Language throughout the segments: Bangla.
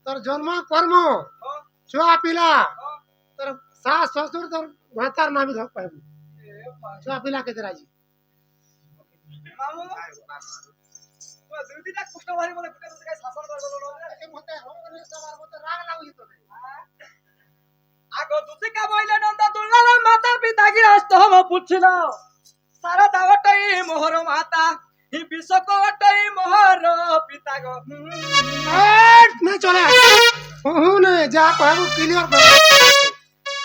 তোর জন্ম কর্ম ছুয়া পিলা তোর শাশ শ্বশুর তোর ভাতার নামি ধক পাইবু ছুয়া পিলা কেতে রাজি মামু দুইটা কষ্ট ভারি বলে কুটা তো গায় শাসন করে দলো এ মতে হমনে সবার মতে রাগ লাগি তোরে আগো দুতিকা বইলে নন্দ দুলাল মাতা পিতা গিরস্ত হম পুছিল সারা দাওটাই মোহর মাতা হি বিশ্বকটাই মোহর পিতা গো এট নে চলে হুনে যা কহবু ক্লিয়ার কর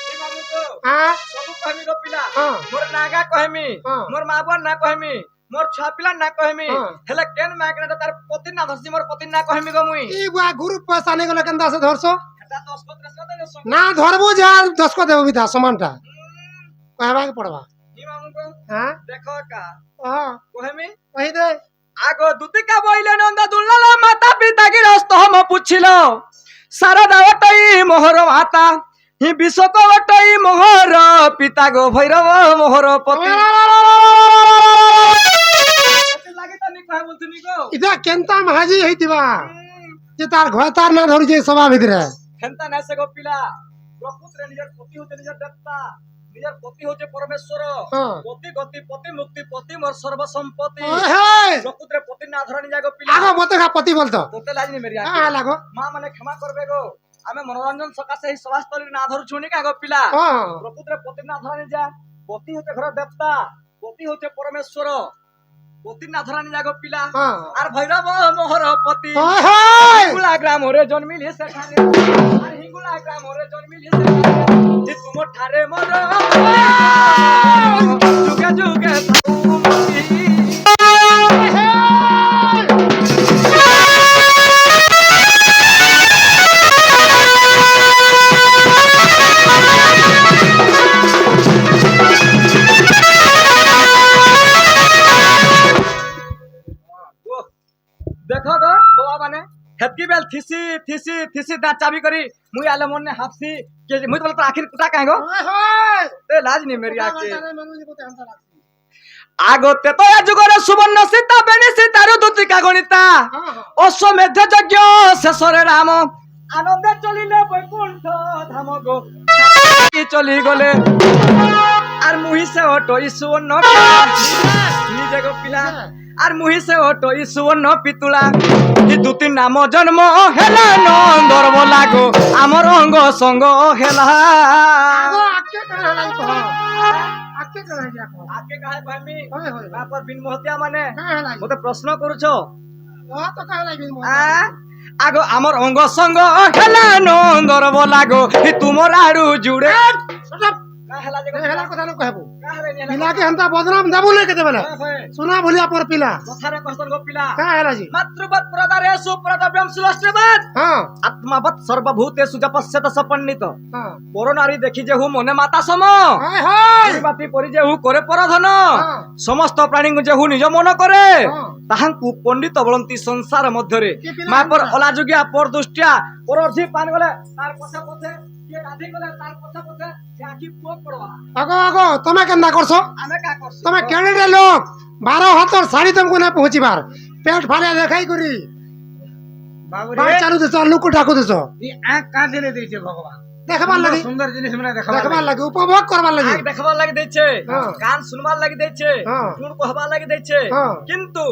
হি মামু গো হ্যাঁ সবু কহমি গো পিলা হ্যাঁ। মোর নাগা কহমি হ্যাঁ। মোর মা বোন না কহমি মোর ছুয়া পিলা না কহমি হ্যাঁ। হেলে কেন মাগনা তার পতি না ধরছি মোর পতি না কহমি গো মুই ই বুয়া গুরু পয়সা নে গলে কেনতা আছে ধরছো এটা 10 কত 10 কত না ধরবো যা 10 কো দেবো বিধা সমানটা কহবা কে পড়বা হি মামু গো হ্যাঁ দেখো কা হ্যাঁ কহমি কই দে আগো দুতিকা বইলে নন্দ দুলাল মাতা পিতা গিরস্ত হম পুছিল সারা দাওটাই মোহর মাতা হি বিশ্বকটাই মোহর পিতা গো ভৈরব মোহর পতি লাগে তানি কয় বলছিনি গো ইটা কেনতা মাহাজি হইতিবা যে তার ঘর তার না ধরছে সভা ভিতরে খেলতা নাসে গো পিলা প্রকৃতরে নিজের পতি হতে নিজের দেবতা নিজের পতি হচ্ছে পরমেশ্বর হ্যাঁ। পতি গতি পতি মুক্তি পতি মোর সর্বসম্পত্তি ওই হেই প্রকৃতরে পতি না ধরা নিজা গো পিলা আগো মতে খা পতি বলতো তোতে লাগনি মেরি হ্যাঁ লাগো মা মানে ক্ষমা করবে গো আমি মনোরঞ্জন সকাশে এই সভাস্থলী না ধরছু নি গো পিলা হ্যাঁ প্রকৃতরে পতি না ধরা নিজা পতি হচ্ছে ঘর দেবতা পতি হচ্ছে পরমেশ্বর পতি না ধরা নিজা গো পিলা হ্যাঁ আর ভৈরব মোহর পতি ওই হেই হিঙ্গুলা গ্রাম রে জন্মিলি সেখানে আর হিঙ্গুলা গ্রাম রে জন্মিলি সেখানে যে তুমর ঠারে মর যুগে যুগে থাকুমতি দেখো গো বাবা মানে হেতকি বেল থিসি থিসি থিসি দা চাবি করি মুই আলে মনে হাফসি কে মুই তো বলতো আখির কুটা কাহে গো ওই হেই এ লাজ নি মেরি আকে মানুষ মতে হামতা লাগছে আগতে তো যুগরে সুবর্ণ সীতা বেনি সীতারু দুতিকা গণিতা হ্যাঁ হ্যাঁ অশ্বমেধ যজ্ঞ শেষরে রাম আনন্দে চলিলে বৈকুণ্ঠ ধাম গো কি চলি গলে আর মুহিসে অটই সুবর্ণ নিজে গো পিলা আর মুহিসে অটই সুবর্ণ পিতুলা ই দুতি নাম জন্ম হেলা নন্দর বলা গো আমার অঙ্গ সঙ্গ হেলা আগো আকে করে হেলাই কহ আকে করে হেলাই কহ আকে কাহে ভামি হয় হয় তারপর বিন মহতিয়া মানে হ্যাঁ হেলাই মতে প্রশ্ন করছ ও তো কাহে হেলাই বিল আগো আমার অঙ্গ সঙ্গ হেলা নন্দর বলা গো ই তুমর আড়ু জুড়ে সব হেলা হেলা কথা ন কহবো পিলা কে হামতা বদনাম দেবো লে কেতে বেলা সোনা ভলিয়া পর পিলা কথারে কষ্টর গো পিলা কা হেলাজি মাতৃবৎ প্রদারে সুপ্রদব্যম সুলশ্রীবৎ হ্যাঁ আত্মাবৎ সর্বভূতেষু জপস্যত সপন্নিত হ্যাঁ পরনারী দেখি যে হু মনে মাতা সম হায় হায় বাতি পরি যে হু করে পরধন হ্যাঁ। সমস্ত প্রাণীଙ୍କୁ যে হু নিজ মন করে হ্যাঁ। তাহাଙ୍କୁ পণ্ডিত বলନ୍ତି ସଂସାର ମଧ୍ୟରେ କି ପିଲା ମା ପର ପିଲା? ଅଲାଯୁଗିଆ ପର ଦୃଷ୍ଟିଆ ପର ଅର୍ଝି ପାନ ଗଲେ ତାର ପଛେ ପଛେ କିଏ ଗାଧି ଗଲେ ତାର ପଛେ ପଛେ ସେ ଆଖି ପୁଅ ପଡବା আগো আগো তুমি কেনতা করছো ଆମେ କା କରଛୁ তুমি কেনেডে লোক 12 হাতর শাড়ি তোমাকে না পৌঁছিবার পেট ফালে দেখাই করি বাড়ি চালু দিছ লুকু ডাকু দিছ কাঁদিলে দিয়েছে ভগবান দেখবার লাগি সুন্দর জিনিস মানে দেখবার লাগি উপভোগ করবার লাগি আখ দেখবার লাগি ଦେଇছে হ্যাঁ। কান শুনবার লাগি ଦେଇছে হ্যাঁ। টুন কহবার লাগি ଦେଇছে হ্যাঁ। কিন্তু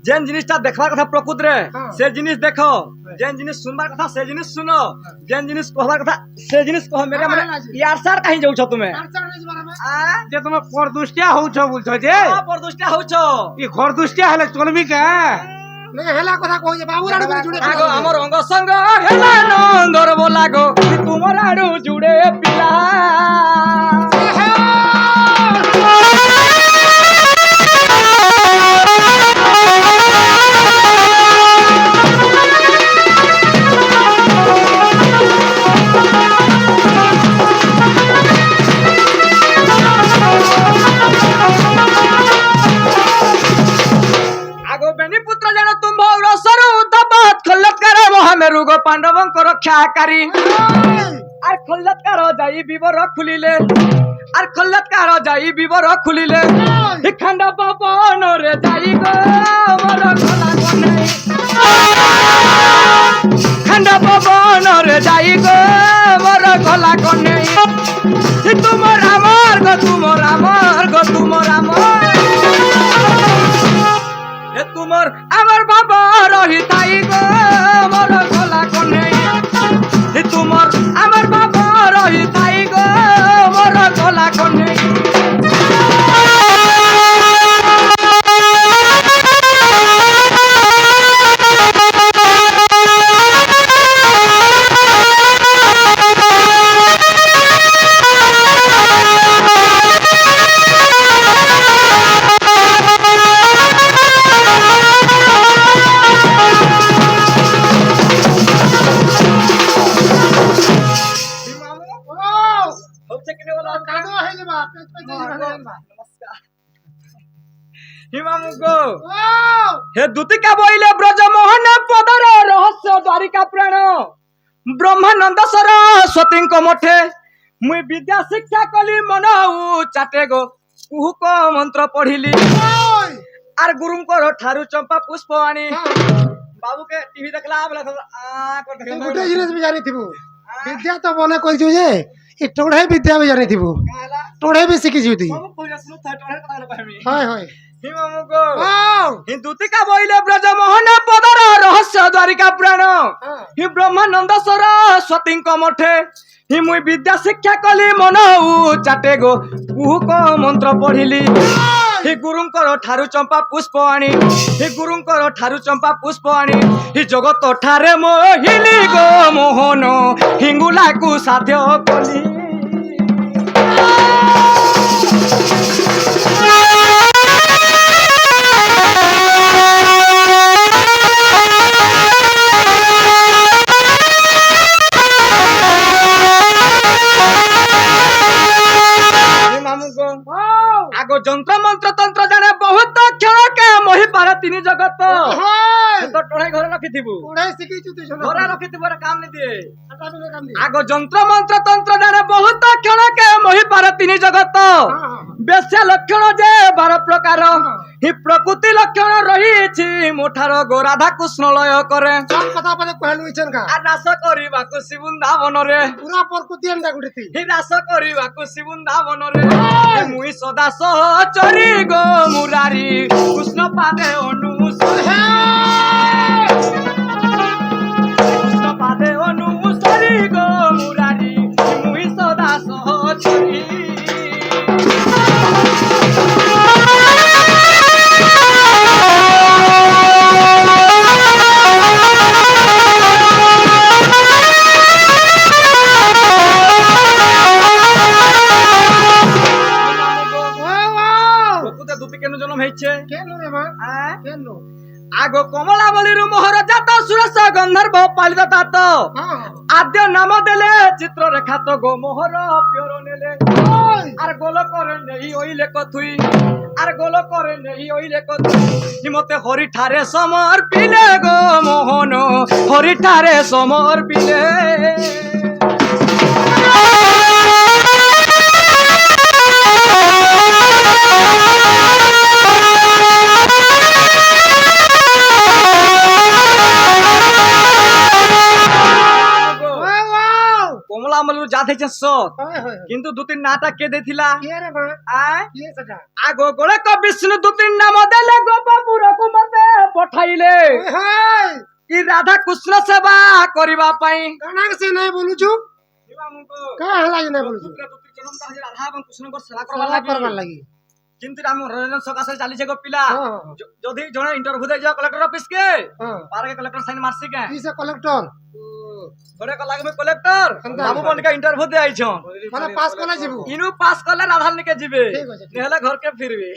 যেন জিনিসটা দেখবার কথা প্রকৃতরে হ্যাঁ। সে জিনিস দেখো যেন জিনিস শুনবার কথা সে জিনিস শুনো যেন জিনিস কহবার কথা সে জিনিস কহ মেরে মানে ইয়ার সার কাহি যাউছ তুমি যে তোমার পরদুষ্টিয়া হউছ বলছো যে পরদুষ্টা হউছ ই ঘর দুষ্টিয়া হলে চলবি কে হেলা কথা কই বাবু রানী করে জুড়ে আগো আমার অঙ্গ সঙ্গ হেলা নন্দর বলা গো তোমার আড়ু জুড়ে পিলা আগো বেনি পুত্র জানো তুম্ভ রসরু দবাত খল্লৎকার মহামেরু গো পাণ্ডবঙ্ক রক্ষাকারী আর খল্লৎকার যাই বিবর খুলিলে আর খল্লৎকার যাই বিবর খুলিলে হিখান্ড পবন রে যাই গো মর খোলা গনাই ঠান্ডা পবনরে যাই গো মোর গলা কনে তুমর আমার গো তুমর আমার গো তুমর আমার তুমর আমার বাবা রহি তাই গো মোর গলা কনে তুমর আমার বাবা রহি তাই গো মোর গলা কনে হে দুতিকা বইলে ব্রজমোহন পদর রহস্য দ্বারিকা প্রাণ ব্রহ্মানন্দ সরস্বতীଙ୍କ মঠে মুই বিদ্যা শিক্ষা কলি মন চাটে গো কুহুক মন্ত্র পঢ়িলি আর গুরুঙ্কর ঠারু চম্পা পুষ্প আনি বাবুকে টিভি দেখলা বলে গোটে জিনিস ବି ଜାଣିଥିବୁ ବିଦ୍ୟା ତ ମନେ କହିଛୁ ଯେ ଏ ଟୋଢେ ବିଦ୍ୟା ବି ଜାଣିଥିବୁ ଟୋଢେ ବି ଶିଖିଛୁ ତୁଇ হয় হয় দুতিকা বইলে ব্রজমোহন পদর রহস্য দ্বারিকা প্রাণ হি ব্রহ্মানন্দ সরস্বতীଙ୍କ মঠে হি মুই বিদ্যা শিক্ষা কলি মন চাটে গো কুহুক মন্ত্র পঢ়িলি হি গুরুঙ্কর ঠারু চম্পা পুষ্প আনি হি গুরুঙ্কর ঠারু চম্পা পুষ্প আনি হি জগত ঠারে মোহিলি গো মোহন হিঙ্গুলাকু সাধ্য কলি আগো যন্ত্র মন্ত্র তন্ত্র জানে বহুত ক্ষণকে মহি পারে তিনি জগত তো টোড়াই ঘরে রাখিথিবু ଟୋଢେ ଶିଖିଛୁ ତୁଇ ଶୁଣ ঘরে রাখিথিবু রে কাম নি দিয়ে ଆଟା ବି କାମ ଦିଏ আগো যন্ত্র মন্ত্র তন্ত্র জানে বহুত ক্ষণকে মহি পারে তিনি জগত বেশ্যা লক্ষণ যে 12 প্রকার হি প্রকৃতি লক্ষণ রহিছি মোঠার গো রাধা কৃষ্ণ লয় করে সব কথা বলে কহেলু ইছেন কা আর রাস করিবাকু বৃন্দাবনরে পুরা প্রকৃতি এন্ডা গুড়িতি হি রাস করিবাকু বৃন্দাবনরে মুই সদা সহচরি গো মুরারি কৃষ্ণ পাদে অনুসরি কৃষ্ণ পাদে অনুসরি গো মুরারি মুই সদা সহচরি জন্ম হয়েছে কেন রে মা আ? কেন আগো কমলাবলীর মোহর জাত সুরস গন্ধর্ব পালিত তাত হ্যাঁ আদ্য নাম দেলে চিত্র রেখাত গো মোহর পিয়র নেলে আর গোল করে নেই ওইলে কথুই আর গোল করে নেই ওইলে কথুই হিমতে হরি ঠারে সমর্পিলে গো মোহন হরি ঠারে সমর্পিলে কমলামলুর জাত হয়েছে সৎ হয় হয় কিন্তু দু তিন নাটা কে দেখিলা কে রে মা আয় কে সেটা আগো গোলে ক বিষ্ণু দু তিন নাম দেলে গোপপুরকু মতে পঠাইলে হাই ই রাধা কৃষ্ণ সেবা করিবা পাই কানাক সে নাই বলুছু কা হলা যে নাই বলুছু রাধা এবং কৃষ্ণଙ୍କର সেবা সেবা করবার করবার লাগি লাগি কিন্তু ଆମ ରଞ୍ଜନ ସକାଶେ ଚାଲିଛେ ଗୋ ପିଲା ହଁ। ଯଦି ଜଣେ ଇଣ୍ଟରଭ୍ୟୁ ଦେଇ ଯାଅ କଲେକ୍ଟର ଅଫିସ କେ ହଁ ପାରକେ କଲେକ୍ଟର ସାଇନ ମାରସି କେ কি সে কলেক্টর ঘরে কলা কে কলেক্টর କେନ୍ତା বাবু বনকে ইন্টারভিউ দে আইছ মানে পাস কলা যাবো ইনু পাস করলে রাধার নিকে যাবে ঠিক আছে, ঠিক নেহলে ঘর কে ফিরবে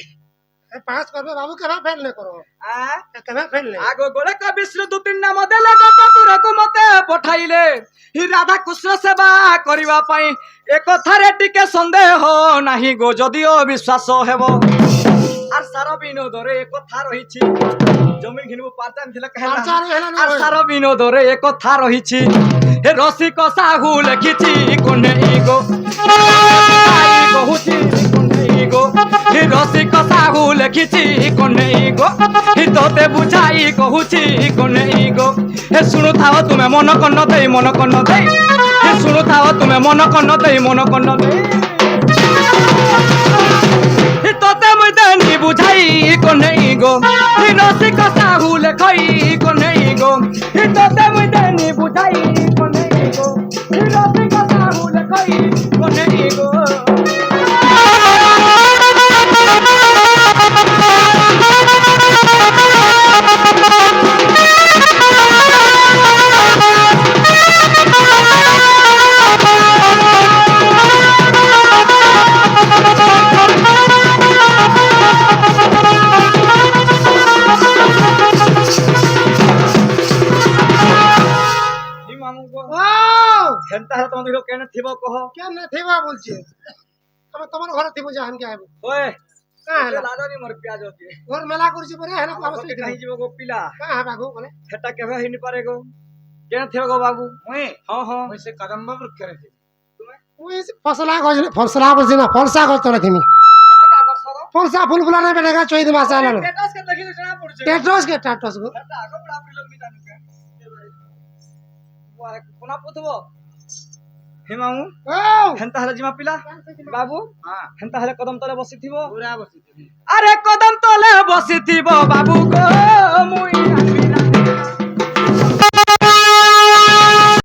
পাস করবে বাবু কেবা ফেল নে করো আ কেবা ফেল নে আগো গোলে ক বিষ্ণু দু তিন নাম দেলে গোপপুরকু মতে পঠাইলে হি রাধা কৃষ্ণ সেবা করিবা পাই এ কথারে টিকে সন্দেহ নাহি গো যদিও বিশ্বাস হেব আর সার বিনোদরে এ কথা রহিছি জমি ঘিনবু পারতাম ছিল পারচা কহেলা রে হেলা আর না সার বিনোদরে এ কথা রহিছি হে রসিক সাহু লেখিছি কোনে ইগো আই কহুছি কোনে ইগো হে রসিক সাহু লেখিছি কনেই গো তোতে বুঝাই কহুছি কনেই গো হে শুণু থাও তুমি মন কর্ণ দেই হে শুণু থাও তুমি মন কর্ণ দেই তোতে মুই দেনি বুঝাই কনেই গো রসিক সাহু লেখাই কনেই গো তোতে মুই দেনি বুঝাই কনেই গো রসিক সাহু লেখাই কনেই গো হেনতা হলে তোমাদের কেন থিব কহ কেন না থিবা বলছে আমি তোমার ঘরে থিব জাহান কে আইব ওই কা হেলা লাদানি মোর পিয়াজ হতি ঘর মেলা করছি পরে হেলা আমার অবশ্যই কাহি জীব গো পিলা কা হবা গো বলে সেটা কেবে হইনি পারে গো কেন থিব গো বাবু ওই হ্যাঁ হ্যাঁ ওই সে কদম বাবু করে ওই ফসলা বলছি না ফলসা গছ তোলা থিমি ফলসা ফুল ফুলা না বেটা চই দিমা চালা না টেটাস কে দেখি জনা পড়ছে টাটস গো সেটা আগো বড় আপনি লোক বিতান কে কোনা পুতব হে মামু ও হেনতা হলে জিমা পিলা বাবু হ্যাঁ হেনতা হলে কদম তলে বসিথিব পুরা বসি তুমি আরে কদম তলে বসিথিব বাবু গো মুই